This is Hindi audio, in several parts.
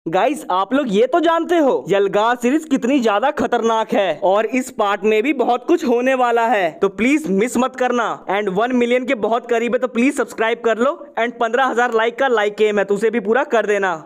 गाइस आप लोग ये तो जानते हो यलगार सीरीज कितनी ज्यादा खतरनाक है और इस पार्ट में भी बहुत कुछ होने वाला है, तो प्लीज मिस मत करना। एंड 1 मिलियन के बहुत करीब है, तो प्लीज सब्सक्राइब कर लो। एंड 15,000 लाइक का लाइक एम है, तो उसे भी पूरा कर देना।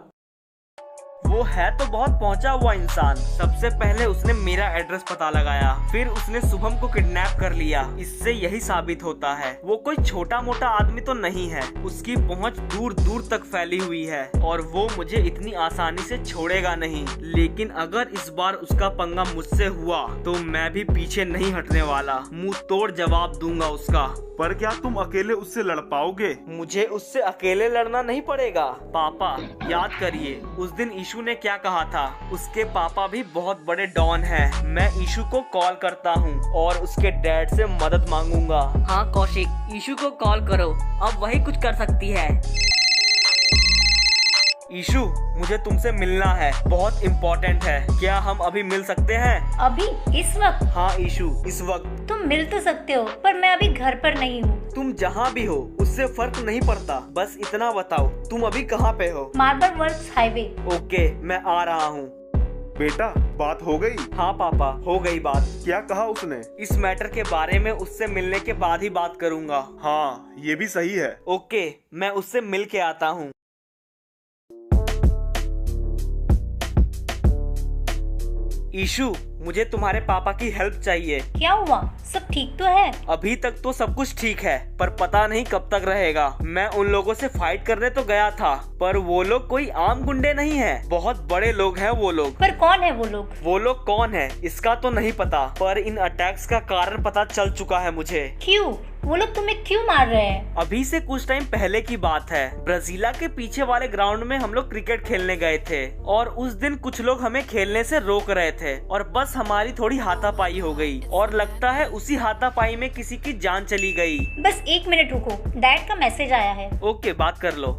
वो है तो बहुत पहुंचा हुआ इंसान। सबसे पहले उसने मेरा एड्रेस पता लगाया, फिर उसने शुभम को किडनैप कर लिया। इससे यही साबित होता है वो कोई छोटा मोटा आदमी तो नहीं है। उसकी पहुंच दूर दूर तक फैली हुई है और वो मुझे इतनी आसानी से छोड़ेगा नहीं। लेकिन अगर इस बार उसका पंगा मुझसे हुआ तो मैं भी पीछे नहीं हटने वाला। मुंह तोड़ जवाब दूंगा उसका। पर क्या तुम अकेले उससे लड़ पाओगे? मुझे उससे अकेले लड़ना नहीं पड़ेगा। पापा याद करिए उस दिन ईशु ने क्या कहा था। उसके पापा भी बहुत बड़े डॉन हैं। मैं ईशु को कॉल करता हूँ और उसके डैड से मदद मांगूंगा। हाँ कौशिक, ईशु को कॉल करो, अब वही कुछ कर सकती है। ईशु मुझे तुमसे मिलना है, बहुत इम्पोर्टेंट है। क्या हम अभी मिल सकते हैं? अभी इस वक्त? हाँ ईशु इस वक्त। तुम मिल तो सकते हो पर मैं अभी घर पर नहीं हूँ। तुम जहाँ भी हो उससे फर्क नहीं पड़ता, बस इतना बताओ तुम अभी कहाँ पे हो? Marble works highway. ओके मैं आ रहा हूँ। बेटा बात हो गई? हाँ पापा हो गई बात। क्या कहा उसने? इस मैटर के बारे में उससे मिलने के बाद ही बात करूँगा। हाँ ये भी सही है। ओके मैं उससे मिल के आता हूँ। ईशु मुझे तुम्हारे पापा की हेल्प चाहिए। क्या हुआ? सब ठीक तो है? अभी तक तो सब कुछ ठीक है, पर पता नहीं कब तक रहेगा। मैं उन लोगों से फाइट करने तो गया था, पर वो लोग कोई आम गुंडे नहीं हैं, बहुत बड़े लोग हैं वो लोग। पर कौन है वो लोग? वो लोग कौन है इसका तो नहीं पता, पर इन अटैक्स का कारण पता चल चुका है मुझे। क्यों? वो लोग तुम्हें क्यों मार रहे हैं? अभी से कुछ टाइम पहले की बात है। ब्राजीला के पीछे वाले ग्राउंड में हम लोग क्रिकेट खेलने गए थे और उस दिन कुछ लोग हमें खेलने से रोक रहे थे और बस हमारी थोड़ी हाथापाई हो गई और लगता है उसी हाथापाई में किसी की जान चली गई। बस 1 मिनट रुको, डैड का मैसेज आया है। ओके बात कर लो।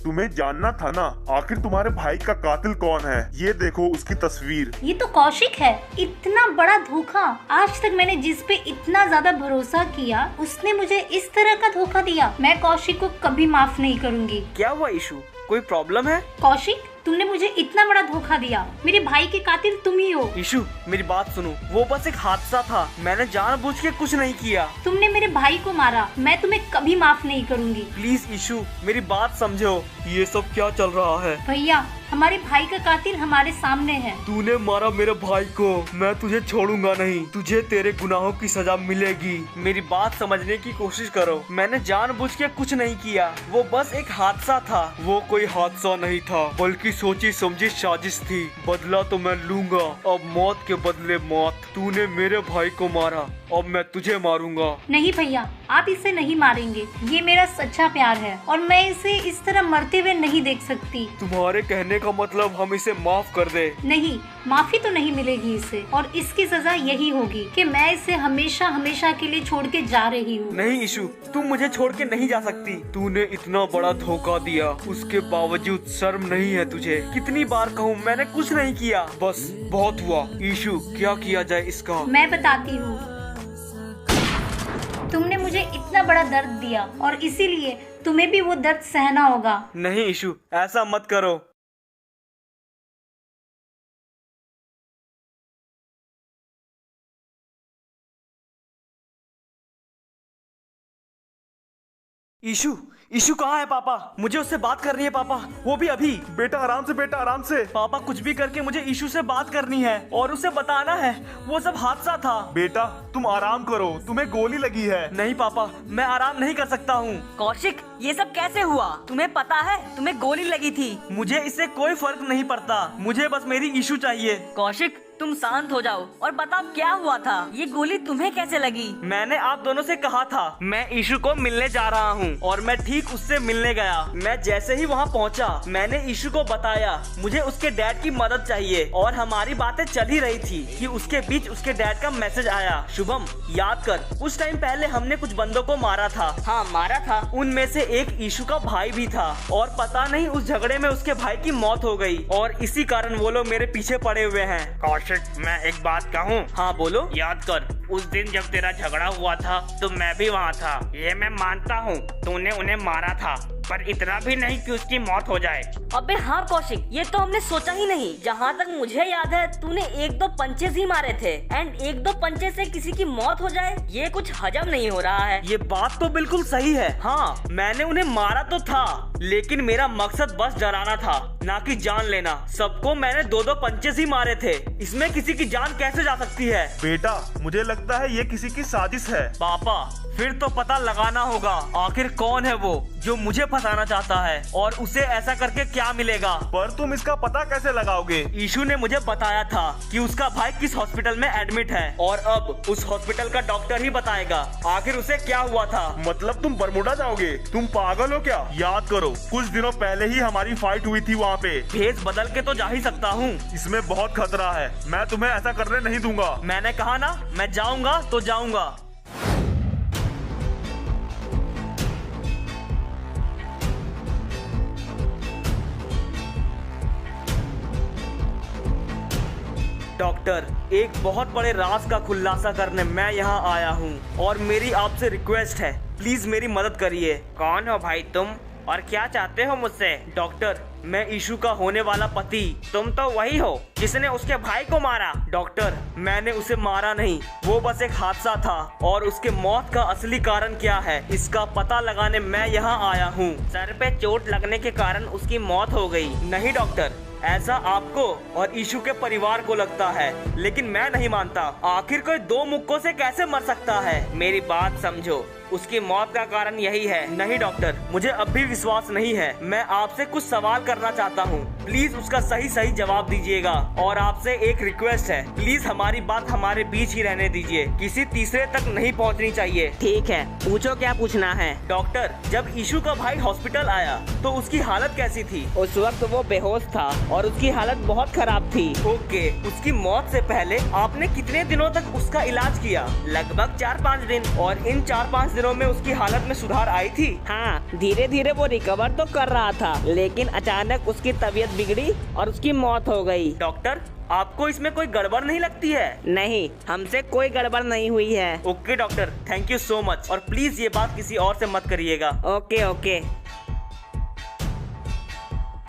तुम्हें जानना था ना आखिर तुम्हारे भाई का कातिल कौन है। ये देखो उसकी तस्वीर। ये तो कौशिक है। इतना बड़ा धोखा। आज तक मैंने जिस पे इतना ज्यादा भरोसा किया उसने मुझे इस तरह का धोखा दिया। मैं कौशिक को कभी माफ नहीं करूँगी। क्या हुआ ईशु, कोई प्रॉब्लम है? कौशिक तुमने मुझे इतना बड़ा धोखा दिया। मेरे भाई के कातिल तुम ही हो। ईशु मेरी बात सुनो, वो बस एक हादसा था, मैंने जानबूझ के कुछ नहीं किया। तुमने मेरे भाई को मारा, मैं तुम्हें कभी माफ नहीं करूँगी। प्लीज ईशु मेरी बात समझो। ये सब क्या चल रहा है? भैया हमारे भाई का कातिल हमारे सामने है। तूने मारा मेरे भाई को, मैं तुझे छोड़ूंगा नहीं। तुझे तेरे गुनाहों की सजा मिलेगी। मेरी बात समझने की कोशिश करो। मैंने जानबूझ के कुछ नहीं किया, वो बस एक हादसा था। वो कोई हादसा नहीं था बल्कि सोची समझी साजिश थी। बदला तो मैं लूंगा, अब मौत के बदले मौत। तूने मेरे भाई को मारा, अब मैं तुझे मारूंगा। नहीं भैया आप इसे नहीं मारेंगे, ये मेरा सच्चा प्यार है और मैं इसे इस तरह मरते हुए नहीं देख सकती। तुम्हारे कहने का मतलब हम इसे माफ कर दे? नहीं, माफी तो नहीं मिलेगी इसे और इसकी सजा यही होगी कि मैं इसे हमेशा हमेशा के लिए छोड़ के जा रही हूँ। नहीं ईशु तुम मुझे छोड़ के नहीं जा सकती। तूने इतना बड़ा धोखा दिया, उसके बावजूद शर्म नहीं है तुझे? कितनी बार कहूँ मैंने कुछ नहीं किया। बस बहुत हुआ ईशु, क्या किया जाए इसका? मैं बताती हूँ। तुमने मुझे इतना बड़ा दर्द दिया और इसीलिए तुम्हें भी वो दर्द सहना होगा। नहीं ईशु ऐसा मत करो। ईशु ईशु कहाँ है पापा? मुझे उससे बात करनी है पापा, वो भी अभी। बेटा आराम से, बेटा आराम से। पापा कुछ भी करके मुझे ईशु से बात करनी है और उसे बताना है वो सब हादसा था। बेटा तुम आराम करो, तुम्हें गोली लगी है। नहीं पापा मैं आराम नहीं कर सकता हूँ। कौशिक ये सब कैसे हुआ? तुम्हें पता है तुम्हें गोली लगी थी। मुझे इससे कोई फर्क नहीं पड़ता, मुझे बस मेरी ईशु चाहिए। कौशिक तुम शांत हो जाओ और बताओ क्या हुआ था। ये गोली तुम्हें कैसे लगी? मैंने आप दोनों से कहा था मैं ईशु को मिलने जा रहा हूँ और मैं ठीक उससे मिलने गया। मैं जैसे ही वहाँ पहुँचा मैंने ईशु को बताया मुझे उसके डैड की मदद चाहिए और हमारी बातें चल ही रही थी कि उसके बीच उसके डैड का मैसेज आया। शुभम याद कर कुछ टाइम पहले हमने कुछ बंदों को मारा था। हाँ मारा था। उनमें से एक ईशु का भाई भी था और पता नहीं उस झगड़े में उसके भाई की मौत हो गई और इसी कारण वो लोग मेरे पीछे पड़े हुए हैं। कौशिक मैं एक बात कहूँ? हाँ बोलो। याद कर उस दिन जब तेरा झगड़ा हुआ था तो मैं भी वहाँ था। ये मैं मानता हूँ तूने उन्हें मारा था, पर इतना भी नहीं कि उसकी मौत हो जाए। अबे हाँ कौशिक, ये तो हमने सोचा ही नहीं। जहाँ तक मुझे याद है तूने 1-2 पंचेस ही मारे थे, एंड 1-2 पंचे से किसी की मौत हो जाए, ये कुछ हजम नहीं हो रहा है। ये बात तो बिल्कुल सही है। हाँ, मैंने उन्हें मारा तो था, लेकिन मेरा मकसद बस डराना था, ना कि जान लेना। सबको मैंने 2-2 पंचेस ही मारे थे, इसमें किसी की जान कैसे जा सकती है? बेटा, मुझे लगता है ये किसी की साजिश है। पापा, फिर तो पता लगाना होगा आखिर कौन है वो जो मुझे फंसाना चाहता है, और उसे ऐसा करके क्या मिलेगा। पर तुम इसका पता कैसे लगाओगे? ईशू ने मुझे बताया था कि उसका भाई किस हॉस्पिटल में एडमिट है, और अब उस हॉस्पिटल का डॉक्टर ही बताएगा आखिर उसे क्या हुआ था। मतलब तुम बरमुडा जाओगे? तुम पागल हो क्या? याद करो, कुछ दिनों पहले ही हमारी फाइट हुई थी वहाँ पे। भेस बदल के तो जा ही सकता हूँ। इसमें बहुत खतरा है, मैं तुम्हें ऐसा करने नहीं दूंगा। मैंने कहा ना, मैं जाऊंगा तो जाऊंगा। डॉक्टर, एक बहुत बड़े राज का खुलासा करने मैं यहाँ आया हूँ, और मेरी आपसे रिक्वेस्ट है, प्लीज मेरी मदद करिए। कौन हो भाई तुम, और क्या चाहते हो मुझसे? डॉक्टर, मैं ईशू का होने वाला पति। तुम तो वही हो जिसने उसके भाई को मारा। डॉक्टर, मैंने उसे मारा नहीं, वो बस एक हादसा था, और उसके मौत का असली कारण क्या है इसका पता लगाने मैं यहाँ आया हूँ। सर पे चोट लगने के कारण उसकी मौत हो गई। नहीं डॉक्टर, ऐसा आपको और ईशू के परिवार को लगता है, लेकिन मैं नहीं मानता। आखिर कोई 2 मुक्कों से कैसे मर सकता है? मेरी बात समझो, उसकी मौत का कारण यही है। नहीं डॉक्टर, मुझे अब भी विश्वास नहीं है। मैं आपसे कुछ सवाल करना चाहता हूँ, प्लीज उसका सही सही जवाब दीजिएगा। और आपसे एक रिक्वेस्ट है, प्लीज हमारी बात हमारे बीच ही रहने दीजिए, किसी तीसरे तक नहीं पहुँचनी चाहिए। ठीक है, पूछो क्या पूछना है। डॉक्टर, जब ईशू का भाई हॉस्पिटल आया तो उसकी हालत कैसी थी? उस वक्त वो बेहोश था और उसकी हालत बहुत खराब थी। ओके, उसकी मौत से पहले आपने कितने दिनों तक उसका इलाज किया? लगभग 4-5 दिन। और इन 4-5 दिनों में उसकी हालत में सुधार आई थी? हाँ, धीरे धीरे वो रिकवर तो कर रहा था, लेकिन अचानक उसकी तबीयत बिगड़ी और उसकी मौत हो गई। डॉक्टर, आपको इसमें कोई गड़बड़ नहीं लगती है? नहीं, हमसे कोई गड़बड़ नहीं हुई है। Okay doctor, thank you so much, और प्लीज ये बात किसी और से मत करिएगा। Okay okay.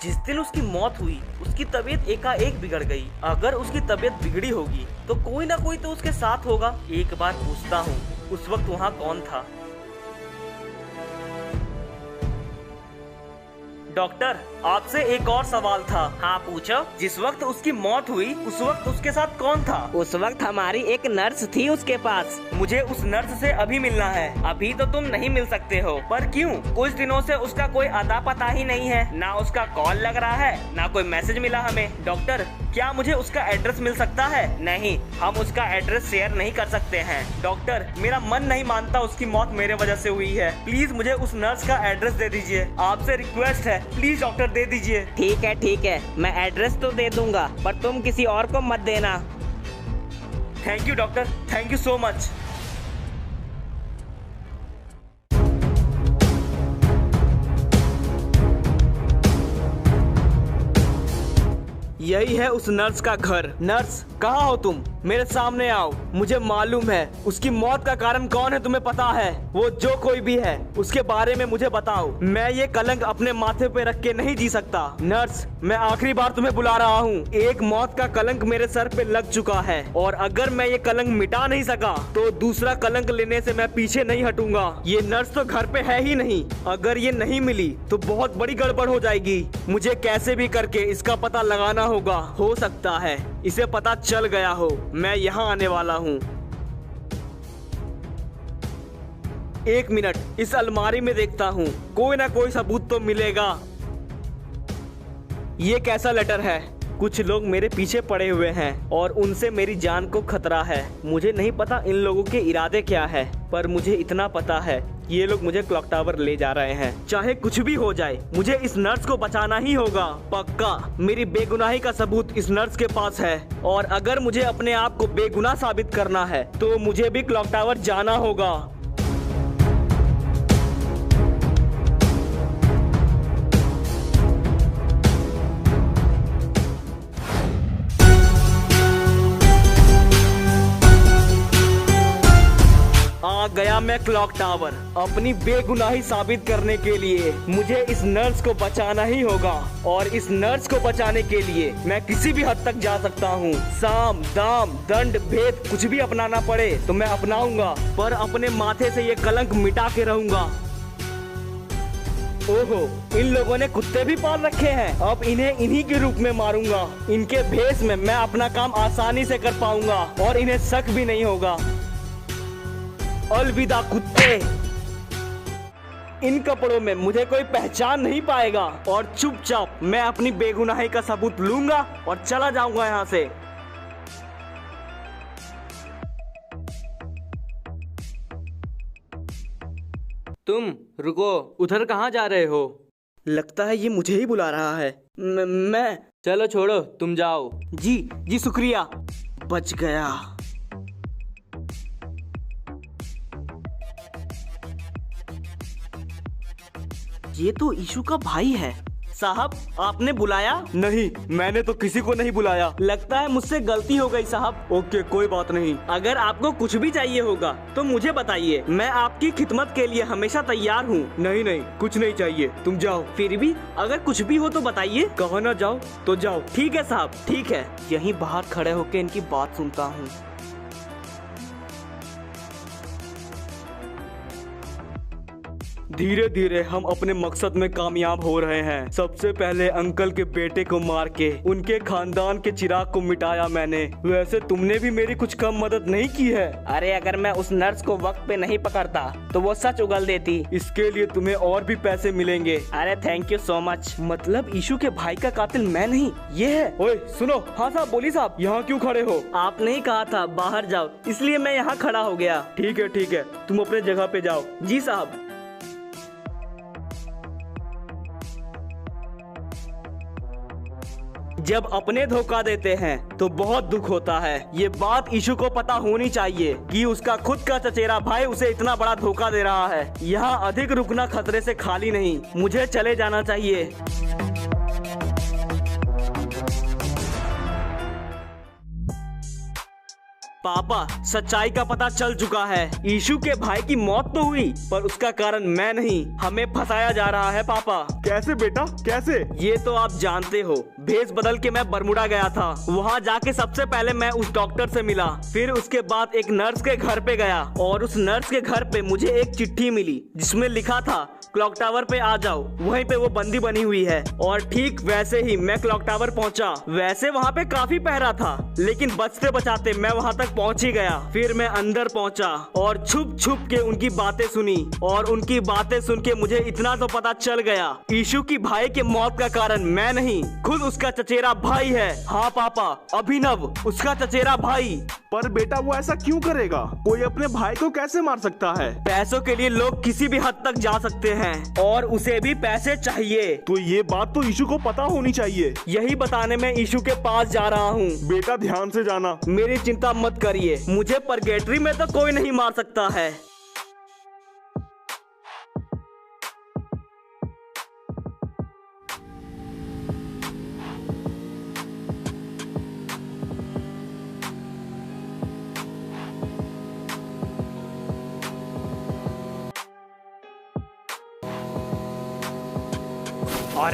जिस दिन उसकी मौत हुई उसकी तबीयत एकाएक बिगड़ गई। अगर उसकी तबीयत बिगड़ी होगी तो कोई ना कोई तो उसके साथ होगा। एक बार पूछता हूँ, उस वक्त वहाँ कौन था? डॉक्टर, आपसे एक और सवाल था। हाँ पूछो। जिस वक्त उसकी मौत हुई उस वक्त उसके साथ कौन था? उस वक्त हमारी एक नर्स थी उसके पास। मुझे उस नर्स से अभी मिलना है। अभी तो तुम नहीं मिल सकते हो। पर क्यों? कुछ दिनों से उसका कोई अता पता ही नहीं है, ना उसका कॉल लग रहा है, ना कोई मैसेज मिला हमें। डॉक्टर, क्या मुझे उसका एड्रेस मिल सकता है? नहीं, हम उसका एड्रेस शेयर नहीं कर सकते हैं। डॉक्टर, मेरा मन नहीं मानता उसकी मौत मेरे वजह से हुई है। प्लीज मुझे उस नर्स का एड्रेस दे दीजिए, आपसे रिक्वेस्ट है, प्लीज डॉक्टर दे दीजिए। ठीक है, मैं एड्रेस तो दे दूंगा, पर तुम किसी और को मत देना। Thank you doctor, thank you so much. यही है उस नर्स का घर। नर्स, कहाँ हो तुम? मेरे सामने आओ। मुझे मालूम है उसकी मौत का कारण कौन है, तुम्हें पता है? वो जो कोई भी है उसके बारे में मुझे बताओ। मैं ये कलंक अपने माथे पे रख के नहीं जी सकता। नर्स, मैं आखिरी बार तुम्हें बुला रहा हूँ। एक मौत का कलंक मेरे सर पे लग चुका है, और अगर मैं ये कलंक मिटा नहीं सका तो दूसरा कलंक लेने से मैं पीछे नहीं हटूंगा। ये नर्स तो घर पे है ही नहीं। अगर ये नहीं मिली तो बहुत बड़ी गड़बड़ हो जाएगी। मुझे कैसे भी करके इसका पता लगाना होगा। हो सकता है इसे पता चल गया हो मैं यहाँ आने वाला हूँ। 1 मिनट, इस अलमारी में देखता हूँ, कोई ना कोई सबूत तो मिलेगा। ये कैसा लेटर है? कुछ लोग मेरे पीछे पड़े हुए हैं और उनसे मेरी जान को खतरा है। मुझे नहीं पता इन लोगों के इरादे क्या है, पर मुझे इतना पता है ये लोग मुझे क्लॉक टावर ले जा रहे हैं। चाहे कुछ भी हो जाए, मुझे इस नर्स को बचाना ही होगा। पक्का मेरी बेगुनाही का सबूत इस नर्स के पास है, और अगर मुझे अपने आप को बेगुनाह साबित करना है तो मुझे भी क्लॉक टावर जाना होगा। गया मैं क्लॉक टावर अपनी बेगुनाही साबित करने के लिए। मुझे इस नर्स को बचाना ही होगा और इस नर्स को बचाने के लिए मैं किसी भी हद तक जा सकता हूँ। साम दाम दंड भेद कुछ भी अपनाना पड़े तो मैं अपनाऊंगा, पर अपने माथे से ये कलंक मिटा के रहूंगा। ओहो, इन लोगों ने कुत्ते भी पाल रखे हैं। अब इन्हें इन्हीं के रूप में मारूंगा। इनके भेष में मैं अपना काम आसानी से कर पाऊंगा और इन्हें शक भी नहीं होगा। अलविदा कुत्ते। इन कपड़ों में मुझे कोई पहचान नहीं पाएगा और चुपचाप मैं अपनी बेगुनाही का सबूत लूंगा और चला जाऊंगा यहाँ से। तुम रुको, उधर कहाँ जा रहे हो? लगता है ये मुझे ही बुला रहा है। मैं चलो छोड़ो, तुम जाओ। जी शुक्रिया, बच गया। ये तो ईशू का भाई है। साहब, आपने बुलाया? नहीं, मैंने तो किसी को नहीं बुलाया। लगता है मुझसे गलती हो गई साहब। ओके, कोई बात नहीं। अगर आपको कुछ भी चाहिए होगा तो मुझे बताइए, मैं आपकी खिदमत के लिए हमेशा तैयार हूँ। नहीं, कुछ नहीं चाहिए, तुम जाओ। फिर भी अगर कुछ भी हो तो बताइए। कहो ना जाओ तो जाओ। ठीक है साहब, ठीक है। यहीं बाहर खड़े होकर इनकी बात सुनता हूँ। धीरे धीरे हम अपने मकसद में कामयाब हो रहे हैं। सबसे पहले अंकल के बेटे को मार के उनके खानदान के चिराग को मिटाया मैंने। वैसे तुमने भी मेरी कुछ कम मदद नहीं की है। अरे अगर मैं उस नर्स को वक्त पे नहीं पकड़ता तो वो सच उगल देती। इसके लिए तुम्हें और भी पैसे मिलेंगे। अरे थैंक यू सो मच। मतलब ईशू के भाई का कातिल मैं नहीं, ये है। ओए सुनो। हाँ साहब, बोली साहब, यहाँ क्यों खड़े हो? आपने ही कहा था बाहर जाओ, इसलिए मैं यहाँ खड़ा हो गया। ठीक है, तुम अपने जगह पे जाओ। जी साहब। जब अपने धोखा देते हैं तो बहुत दुख होता है। ये बात ईशू को पता होनी चाहिए कि उसका खुद का चचेरा भाई उसे इतना बड़ा धोखा दे रहा है। यहाँ अधिक रुकना खतरे से खाली नहीं। मुझे चले जाना चाहिए। पापा, सच्चाई का पता चल चुका है। ईशू के भाई की मौत तो हुई, पर उसका कारण मैं नहीं। हमें फंसाया जा रहा है पापा। कैसे बेटा, कैसे? ये तो आप जानते हो। भेष बदल के मैं बरमुडा गया था। वहाँ जाके सबसे पहले मैं उस डॉक्टर से मिला, फिर उसके बाद एक नर्स के घर पे गया और उस नर्स के घर पे मुझे एक चिट्ठी मिली जिसमें लिखा था क्लॉक टावर पे आ जाओ, वहीं पे वो बंदी बनी हुई है। और ठीक वैसे ही मैं क्लॉक टावर पहुंचा। वैसे वहाँ पे काफी पहरा था, लेकिन बचते बचाते मैं वहाँ तक पहुंच ही गया। फिर मैं अंदर पहुंचा और छुप छुप के उनकी बातें सुनी और उनकी बातें सुन के मुझे इतना तो पता चल गया, ईशू की भाई के मौत का कारण मैं नहीं, खुद उसका चचेरा भाई है। हाँ पापा, अभिनव, उसका चचेरा भाई। पर बेटा वो ऐसा क्यों करेगा? कोई अपने भाई को कैसे मार सकता है? पैसों के लिए लोग किसी भी हद तक जा सकते हैं और उसे भी पैसे चाहिए। तो ये बात तो ईशू को पता होनी चाहिए। यही बताने में ईशू के पास जा रहा हूँ। बेटा ध्यान से जाना। मेरी चिंता मत करिए, मुझे परगेटरी में तो कोई नहीं मार सकता है।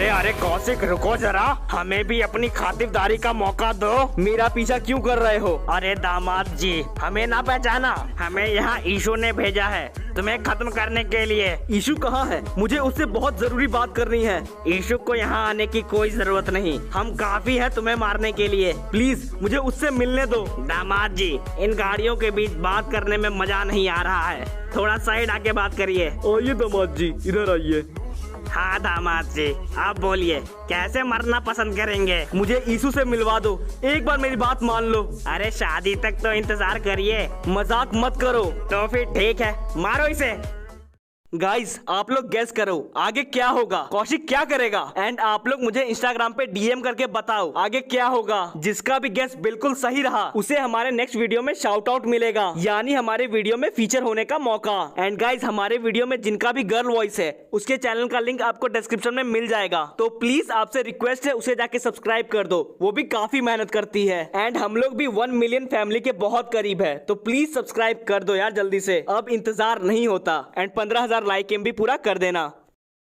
अरे कौशिक, रुको जरा, हमें भी अपनी खातिरदारी का मौका दो। मेरा पीछा क्यों कर रहे हो? अरे दामाद जी, हमें ना पहचाना? हमें यहाँ ईशू ने भेजा है तुम्हें खत्म करने के लिए। ईशू कहाँ है? मुझे उससे बहुत जरूरी बात करनी है। ईशू को यहाँ आने की कोई जरूरत नहीं, हम काफी है तुम्हें मारने के लिए। प्लीज मुझे उससे मिलने दो। दामाद जी, इन गाड़ियों के बीच बात करने में मजा नहीं आ रहा है, थोड़ा साइड आके बात करिए। आइए दामाद जी, इधर आइए। हाँ दामाद जी, आप बोलिए, कैसे मरना पसंद करेंगे? मुझे ईशू से मिलवा दो, एक बार मेरी बात मान लो। अरे शादी तक तो इंतजार करिए। मजाक मत करो। तो फिर ठीक है, मारो इसे। गाइस आप लोग गेस करो आगे क्या होगा, कौशिक क्या करेगा। एंड आप लोग मुझे इंस्टाग्राम पे डीएम करके बताओ आगे क्या होगा। जिसका भी गेस बिल्कुल सही रहा उसे हमारे नेक्स्ट वीडियो में शाउट आउट मिलेगा, यानी हमारे वीडियो में फीचर होने का मौका। एंड गाइस हमारे वीडियो में जिनका भी गर्ल वॉइस है उसके चैनल का लिंक आपको डिस्क्रिप्शन में मिल जाएगा, तो प्लीज आपसे रिक्वेस्ट है उसे जाके सब्सक्राइब कर दो, वो भी काफी मेहनत करती है। एंड हम लोग भी 1 मिलियन फैमिली के बहुत करीब है, तो प्लीज सब्सक्राइब कर दो यार जल्दी से, अब इंतजार नहीं होता। एंड 15,000 लाइक एम भी पूरा कर देना।